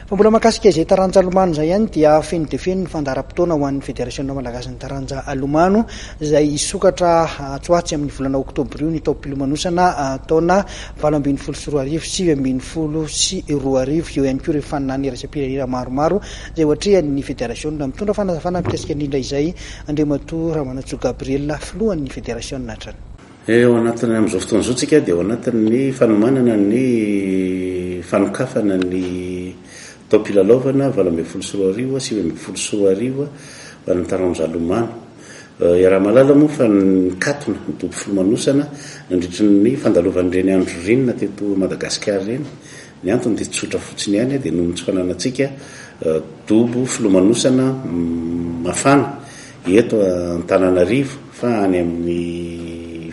fa mbola makasika izay taranja alomano zay ihany dia feno de feno ny fandaharam-potoana ho an'ny fédération malagasy ny taranja alomano izay isokatra tsoatsy amin'ny volana oktobra io ny tao-pilomanosana taona 2017 eo ihany koa ireo faninany iraisam-pirenena maromaro izay ohatrehany fédération mitondra fanazavana mikasika indrindra izay Andriamatoa Ramanatsoa Gabriel filohan'ny fédération hatrany. Eo anatiny amin'izao fotoana izao tsika dia ao anatin'ny fanomanana ny fanokafana ny tao-pilalaovana 2024 sy 2024 ho an'ny taranja alomano. Raha malala moa fa nikatona ny dobo filomanosana nandritry ny fandalovan'ireny andro rinina teto Madagasikara reny. Ny antony dia tsotra fotsiny ihany dia noho ny tsy fananantsika dobo filomanosana mafana eto Antananarivo fa any amin'ny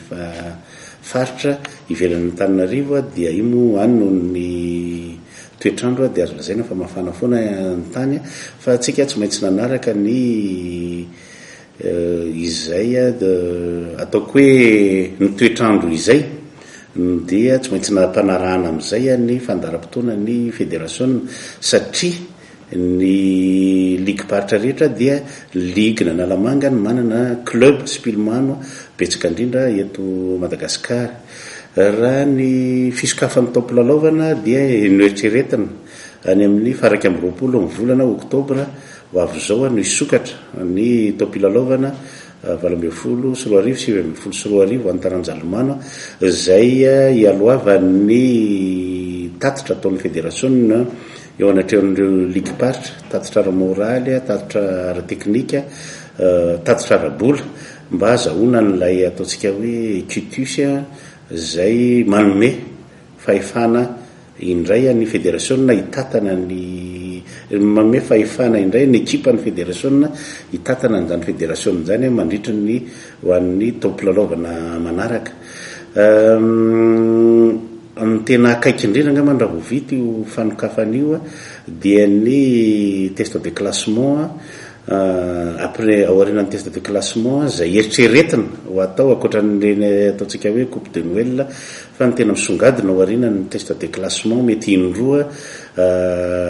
faritra ivelan'ny Antananarivo dia io moa any noho ny toetrandro dia azo lazaina fa mafana foana ny tany fa tsika tsy maintsy nanaraka ny izay ataoko hoe ny toetrandro izay dia tsy maintsy nampanarahana amin'izay ny fandaharam-potoana ny fédération satria ny ligue paritra rehetra dia ligue n'Analamanga manana club spilmano betsaka indrindra eto Madagasikara. Raha ny fisokafan'ny tao-pilalaovana dia noeritreretina any amin'ny faraka amby 20 ny volana oktobra ho avy zao no isokatra ny tao-pilalaovana 2024 sy 2024 ho an'ny taranja alomano izay ialoavan'ny tatitra ataon'ny fédération eo anatrehan'ireo ligue paritra, tatitra ara-moraly, tatitra ara-teknika, tatitra ara-bola mba azahoana n'ilay ataontsika hoe cutus izay manome fahefana indray ny fédération hitatana ny manome fahefana indray ny ekipa ny fédération hitatana an'izany fédération izany mandritra ny ho an'ny tao-pilalaovana manaraka. Ny tena akaiky indrindra angamba raha ho vita io fanokafana io dia ny test de classement après aorianan'ny test de classement izay eritreretina ho atao akoatran'ireny ataontsika hoe coupe de Noël fa ny tena misongadina aorianan'ny test de classement mety indroa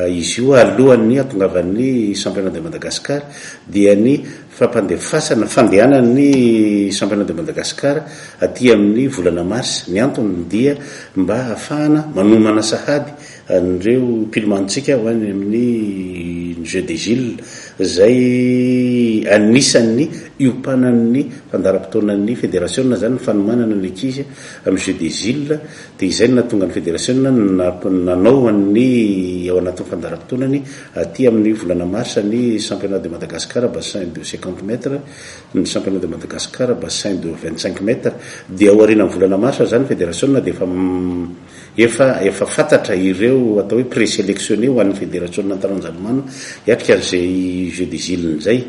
izy io alohan'ny atongavan'ny championnat de Madagascar dia ny fampandefasana fandehanan'ny championnat de Madagascar aty amin'ny volana mars. Ny antony dia mba ahafahana manomana sahady an'ireo mpilomantsika ho any amin'ny jeu des Gilles izay anisan'ny iompanan'ny fandaharam-potoanan'ny fédération zany ny fanomanana ny ankizy amin'ny jeu des Gilles dia izay nahatonga ny fédération nanao an'ny ao anatin'ny fandaharam-potoanany aty amin'ny volana mars ny championnat de Madagascar bassin de 50 mètres, ny championnat de Madagascar bassin de 25 mètres dia ao aorianan'ny volana mars zany fédération dia efa fantatra ireo atao hoe présélectionné ho an'ny fédération taranja alomano hiatrika an'izay jeu des Gilles zay.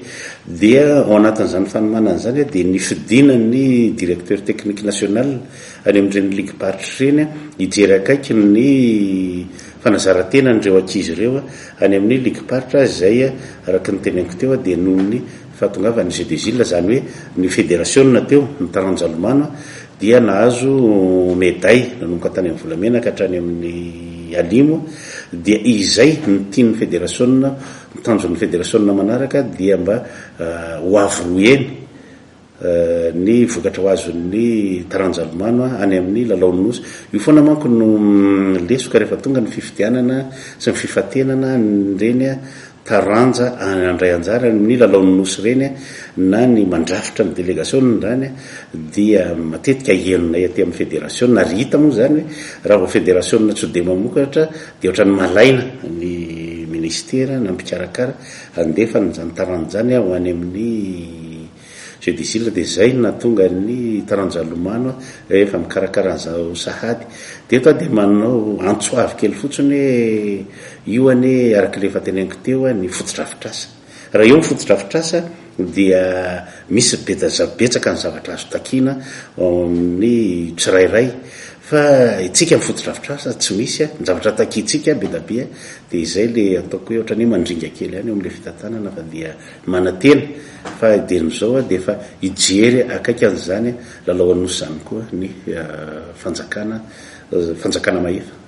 Dia ao anatin'izany fanomanana zany dia nifidinan'ny directeur technique national any amin'ireny ligue paritra ireny hijery akaiky ny fanazarantena n'ireo ankizy ireo any amin'ny ligue paritra izay araka ny teneniko teo dia noho ny fahatongavany jeu des Gilles zany hoe ny fédération teo ny taranja alomano dia nahazo médaille nanomboka tany amin'ny volamena ka hatrany amin'ny alimo dia izay ny tian'ny fédération mitanjon'ny fédération manaraka dia mba ho avroeny ny vokatra ho azon'ny taranja alomano any amin'ny lalaon'ny nosy. Io foana manko no lesoka rehefa tonga ny fifidianana sy ny fifatenana reny taranja andray anjara amin'ny lalaon'ny nosy reny na ny mandrafitra ny délégation zany dia matetika henonay aty amin'ny fédération ary hita moa zany raha vo fédération tsy de mamokatra dia ohatran'ny malaina ny ministère na mpikarakara andefa nyzany taranja zany ho any amin'ny jeu des Gilles dia zay nahatonga ny taranja alomano efa mikarakara an'izao sahady dia toa dia manao antsoavy kely fotsiny hoe io any araka le fateneniko teo ny fotodrafitrasa. Raha eo ny fotodrafitrasa dia misy betsaka ny zavatra azo takina amin'ny tsirairay fa itsika ny fotodrafitrasa tsy misy ny zavatra takintsika be da be dia izay le ataoko hoe ohatrany mandringa kely any amin'ilay fitantanana fa dia manatena fa dian'izao dia efa hijery akaiky an'izany lalao anosy zany koa ny fanjakana mahita.